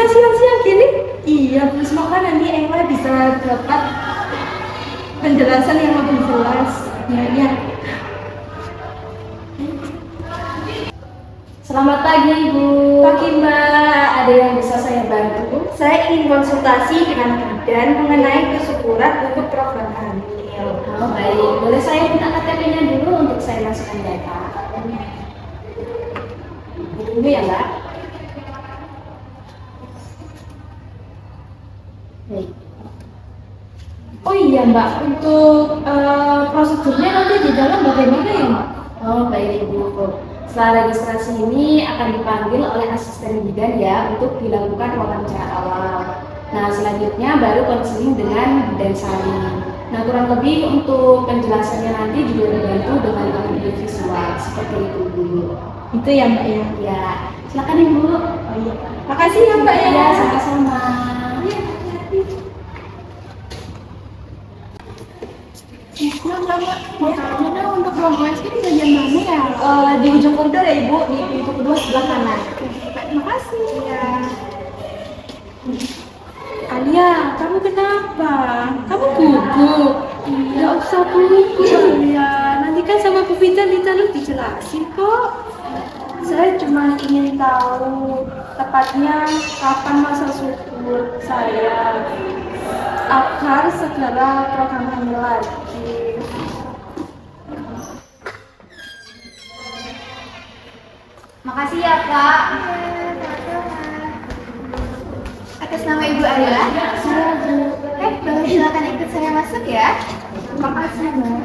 kan siang-siang gini? Iya Bu, semoga nanti Ella bisa dapat penjelasan yang lebih jelas. Ya, ya. Selamat pagi, Bu. Pagi Mbak, Ada yang bisa saya bantu? saya ingin konsultasi dengan bidan mengenai kesyukuran untuk program hamil. Oh, baik. Boleh saya minta KTP-nya dulu untuk saya masukkan data? Tunggu ya, Mbak. Baik. Oh iya Mbak, untuk prosedurnya nanti di dalam bagaimana ya Mbak? Oh, baik, Ibu. Setelah registrasi ini akan dipanggil oleh asisten bidan ya untuk dilakukan wawancara awal. Nah, selanjutnya baru konseling dengan bidan sari. Nah, kurang lebih untuk penjelasannya nanti juga dibantu dengan audio visual seperti itu dulu. Itu ya Mbak ya? Ya, silakan Ibu. Oh iya. Makasih ya Mbak ya. Ya, sama-sama. Mau tanya dong untuk ruang USG di bagian mana ya? Di ujung koridor ya Ibu, di pintu kedua sebelah kanan. Makasih. Ya. Alia, kamu kenapa? Kamu gugup? Iya, usah gugup Alia. Nanti kan sama Bu Vita dijelasin kok. Saya cuma ingin tahu tepatnya kapan masa subur saya agar segera program hamil lagi. Makasih ya Kak. Atas nama Ibu Ayla. Boleh silakan ikut saya masuk ya. Makasih Mbak.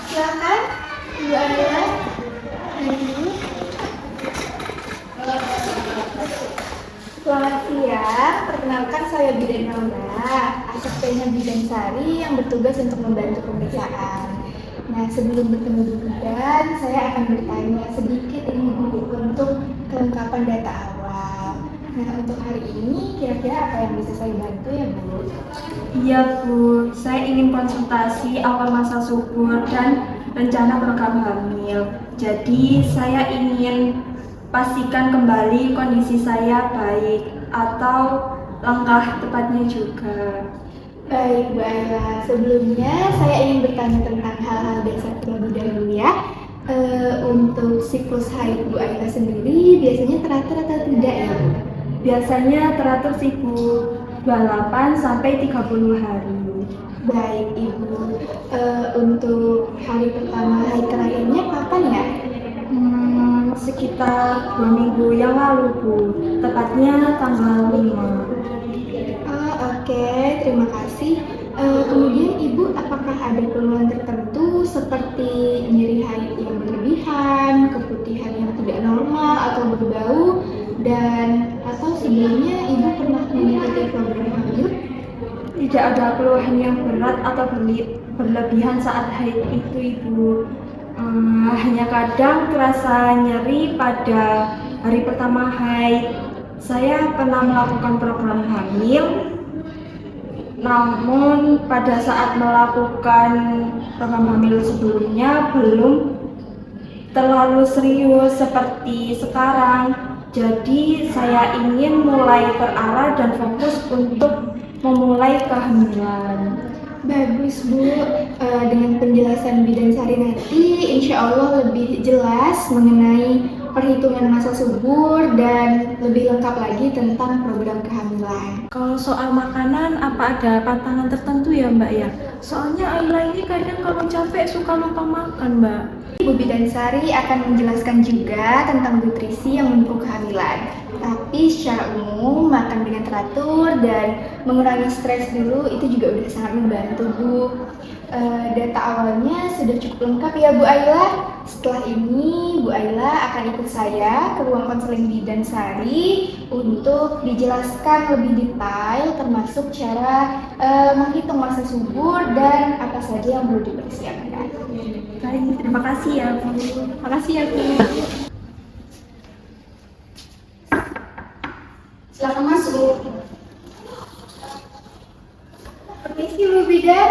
Silakan Ibu Ayla. Selamat siang, perkenalkan saya Bidan Nauna, asistennya Bidan Sari yang bertugas untuk membantu pemeriksaan. Nah, sebelum bertemu Bu Bidan, saya akan bertanya sedikit ini Bu untuk kelengkapan data awal. Nah, untuk hari ini kira-kira apa yang bisa saya bantu ya Bu? Iya Bu, saya ingin konsultasi awal masa subur dan rencana program hamil. Jadi saya ingin pastikan kembali kondisi saya baik atau langkah tepatnya juga. Baik Bu Ayla, sebelumnya saya ingin bertanya tentang hal-hal dasar terlebih dahulu ya. Untuk siklus haid Bu Ayla sendiri biasanya teratur atau tidak ya Bu? Biasanya teratur sih Bu, 28 sampai 30 hari. Baik Ibu, untuk hari pertama haid terakhirnya kapan ya? Sekitar 2 minggu yang lalu Bu, tepatnya tanggal 5. Oke, terima kasih. Kemudian Ibu, apakah ada keluhan tertentu seperti nyeri haid yang berlebihan, keputihan yang tidak normal atau berbau, dan atau sebelumnya Ibu pernah mengikuti program hamil? Tidak ada keluhan yang berat atau berlebihan saat haid itu Ibu. Hanya kadang terasa nyeri pada hari pertama haid. Saya pernah melakukan program hamil, namun pada saat melakukan program hamil sebelumnya belum terlalu serius seperti sekarang. Jadi saya ingin mulai terarah dan fokus untuk memulai kehamilan. Bagus Bu, dengan penjelasan Bidan Sari nanti insya Allah lebih jelas mengenai perhitungan masa subur dan lebih lengkap lagi tentang program kehamilan. Kalau soal makanan, apa ada pantangan tertentu ya Mbak ya? Soalnya Ayla ini kadang kalau capek suka lupa makan Mbak. Bu Bidan Sari akan menjelaskan juga tentang nutrisi yang mendukung kehamilan. Tapi secara umum makan dengan teratur dan mengurangi stres dulu itu juga udah sangat membantu Bu. Data awalnya sudah cukup lengkap ya Bu Ayla. Setelah ini Bu Ayla akan ikut saya ke ruang konseling Bidan Sari untuk dijelaskan lebih detail termasuk cara menghitung masa subur dan apa saja yang perlu dipersiapkan. Baik, terima kasih ya Bu. Makasih ya Bu. Silakan masuk. Permisi Bu Bidan,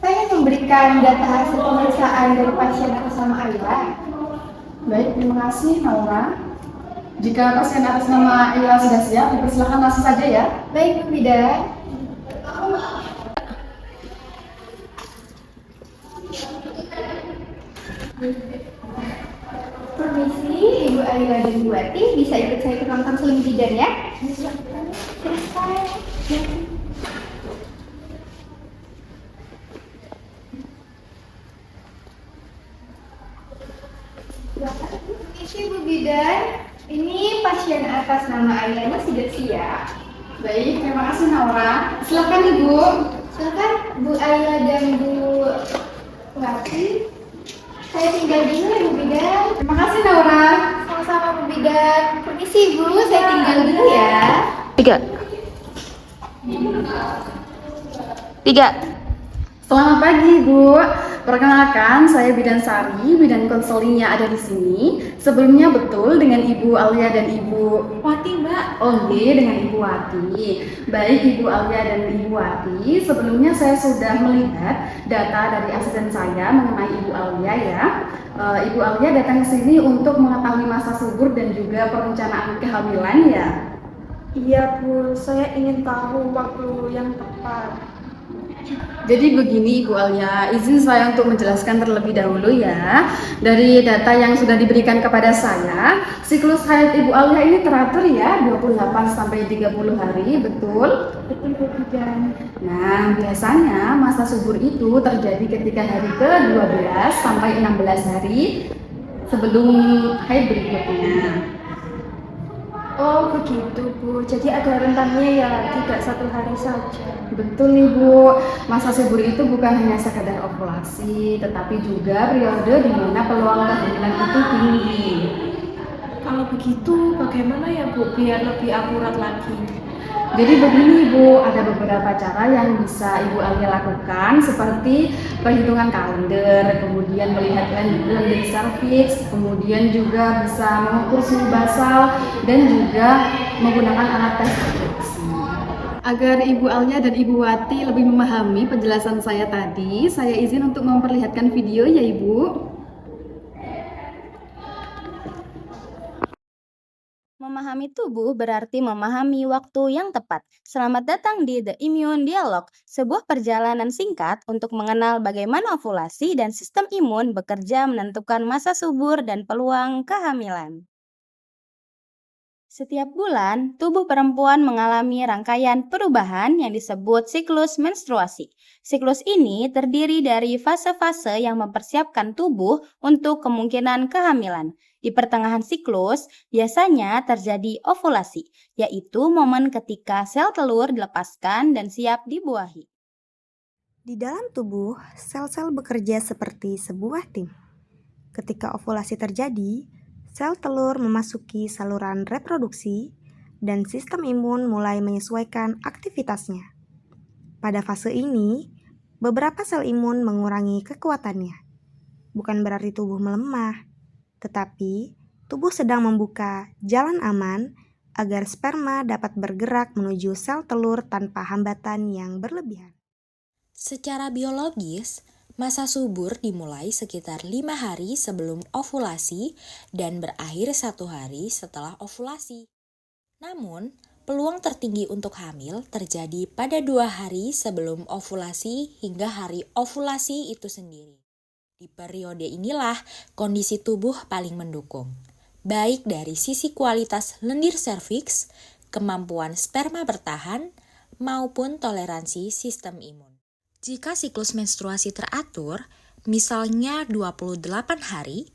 saya memberikan data hasil pemeriksaan dari pasien bersama Ayla. Baik, terima kasih Naura. Jika pasien atas nama Ila sudah siap, dipersilakan langsung saja ya. Baik, Bu Bidan. Permisi, Ibu Ayla dan Bu Wati, bisa ikut saya ke ruang konseling bidan ya? Permisi Bu Bidan, ini pasien atas nama Ailanya sudah siap. Baik, terima kasih Naura. Silakan Ibu. Silakan Bu Ayla dan Bu Wati. Saya tinggal dulu ya Bu Bidan. Terima kasih Naura. Sama-sama Bu Bidan. Permisi Bu, saya tinggal dulu ya. Tiga. Selamat pagi Ibu. Perkenalkan, saya Bidan Sari, bidan konselingnya ada di sini. Sebelumnya betul dengan Ibu Alia dan Ibu Wati, Mbak. Oh iya, dengan Ibu Wati. Baik Ibu Alia dan Ibu Wati, sebelumnya saya sudah melihat data dari asisten saya mengenai Ibu Alia ya. Ibu Alia datang ke sini untuk mengetahui masa subur dan juga perencanaan kehamilan ya. Iya Bu, saya ingin tahu waktu yang tepat. Jadi begini Ibu Alia, izin saya untuk menjelaskan terlebih dahulu ya. Dari data yang sudah diberikan kepada saya, siklus haid Ibu Alia ini teratur ya, 28 sampai 30 hari, betul? Betul Bu Bidan. Nah, biasanya masa subur itu terjadi ketika hari ke-12 sampai 16 hari sebelum haid berikutnya. Oh begitu Bu, jadi ada rentannya ya, tidak satu hari saja. Betul Ibu, masa subur itu bukan hanya sekadar ovulasi, tetapi juga periode di mana peluang kehamilan itu tinggi. Kalau begitu bagaimana ya Bu, biar lebih akurat lagi? Jadi begini Ibu, ada beberapa cara yang bisa Ibu Alia lakukan seperti perhitungan kalender, kemudian melihat landing cervix, kemudian juga bisa mengukur suhu basal dan juga menggunakan alat tes reproduksi. Agar Ibu Alia dan Ibu Wati lebih memahami penjelasan saya tadi, saya izin untuk memperlihatkan video ya Ibu. Memahami tubuh berarti memahami waktu yang tepat. Selamat datang di The Immune Dialogue, sebuah perjalanan singkat untuk mengenal bagaimana ovulasi dan sistem imun bekerja menentukan masa subur dan peluang kehamilan. Setiap bulan, tubuh perempuan mengalami rangkaian perubahan yang disebut siklus menstruasi. Siklus ini terdiri dari fase-fase yang mempersiapkan tubuh untuk kemungkinan kehamilan. Di pertengahan siklus, biasanya terjadi ovulasi, yaitu momen ketika sel telur dilepaskan dan siap dibuahi. Di dalam tubuh, sel-sel bekerja seperti sebuah tim. Ketika ovulasi terjadi, sel telur memasuki saluran reproduksi dan sistem imun mulai menyesuaikan aktivitasnya. Pada fase ini, beberapa sel imun mengurangi kekuatannya. Bukan berarti tubuh melemah, tetapi tubuh sedang membuka jalan aman agar sperma dapat bergerak menuju sel telur tanpa hambatan yang berlebihan. Secara biologis, masa subur dimulai sekitar 5 hari sebelum ovulasi dan berakhir 1 hari setelah ovulasi. Namun, peluang tertinggi untuk hamil terjadi pada 2 hari sebelum ovulasi hingga hari ovulasi itu sendiri. Di periode inilah kondisi tubuh paling mendukung, baik dari sisi kualitas lendir serviks, kemampuan sperma bertahan, maupun toleransi sistem imun. Jika siklus menstruasi teratur, misalnya 28 hari,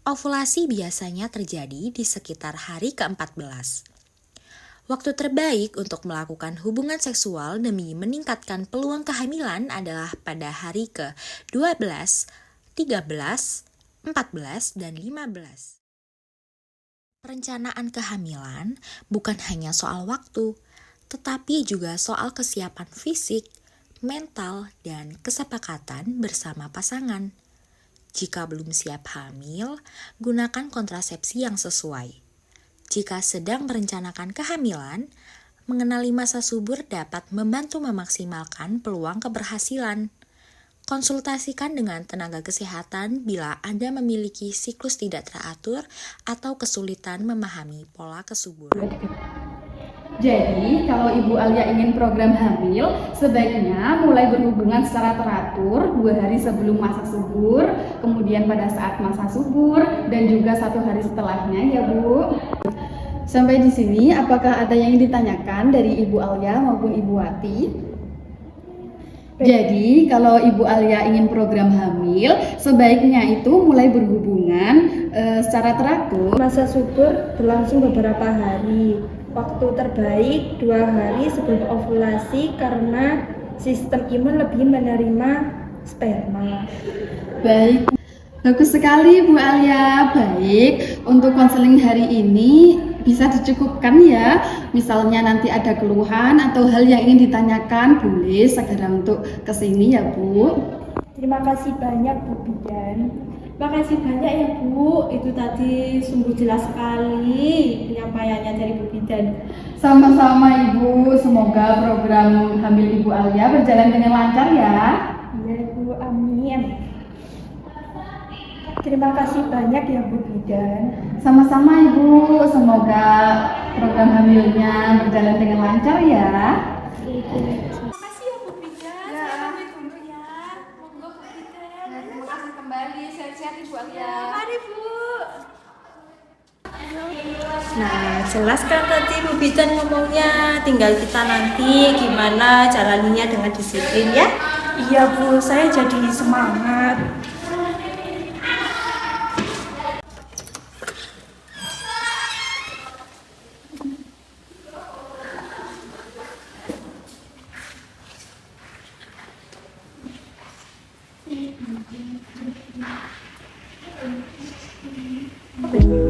ovulasi biasanya terjadi di sekitar hari ke-14. Waktu terbaik untuk melakukan hubungan seksual demi meningkatkan peluang kehamilan adalah pada hari ke-12, 13, 14, dan 15. Perencanaan kehamilan bukan hanya soal waktu, tetapi juga soal kesiapan fisik, mental, dan kesepakatan bersama pasangan. Jika belum siap hamil, gunakan kontrasepsi yang sesuai. Jika sedang merencanakan kehamilan, mengenali masa subur dapat membantu memaksimalkan peluang keberhasilan. Konsultasikan dengan tenaga kesehatan bila Anda memiliki siklus tidak teratur atau kesulitan memahami pola kesuburan. Jadi, kalau Ibu Alia ingin program hamil, sebaiknya mulai berhubungan secara teratur 2 hari sebelum masa subur, kemudian pada saat masa subur, dan juga 1 hari setelahnya ya Bu. Sampai di sini, apakah ada yang ingin ditanyakan dari Ibu Alia maupun Ibu Wati? Jadi, kalau Ibu Alia ingin program hamil, sebaiknya itu mulai berhubungan secara teratur. Masa subur berlangsung beberapa hari. Waktu terbaik 2 hari sebelum ovulasi karena sistem imun lebih menerima sperma. Baik, bagus sekali Bu Alia. Baik, untuk konseling hari ini bisa dicukupkan ya. Misalnya nanti ada keluhan atau hal yang ingin ditanyakan, boleh segera untuk kesini ya Bu. Terima kasih banyak Bu Bidan. Makasih banyak ya Bu, itu tadi sungguh jelas sekali penyampaiannya dari Bu Bidan. Sama-sama Ibu, semoga program hamil Ibu Alia berjalan dengan lancar ya. Iya Bu, amin. Terima kasih banyak ya Bu Bidan. Sama-sama Ibu, semoga program hamilnya berjalan dengan lancar ya. Terima kasih ya Bu Bidan. Saya pamit dulu ya. Monggo Bu Bidan. Terima kasih kembali. Sehat-sehat Ibu Alia. Mari Bu. Nah, jelas kan tadi Bu Bidan ngomongnya, tinggal kita nanti gimana jalaninya dengan disiplin ya. Iya Bu, saya jadi semangat. Thank you.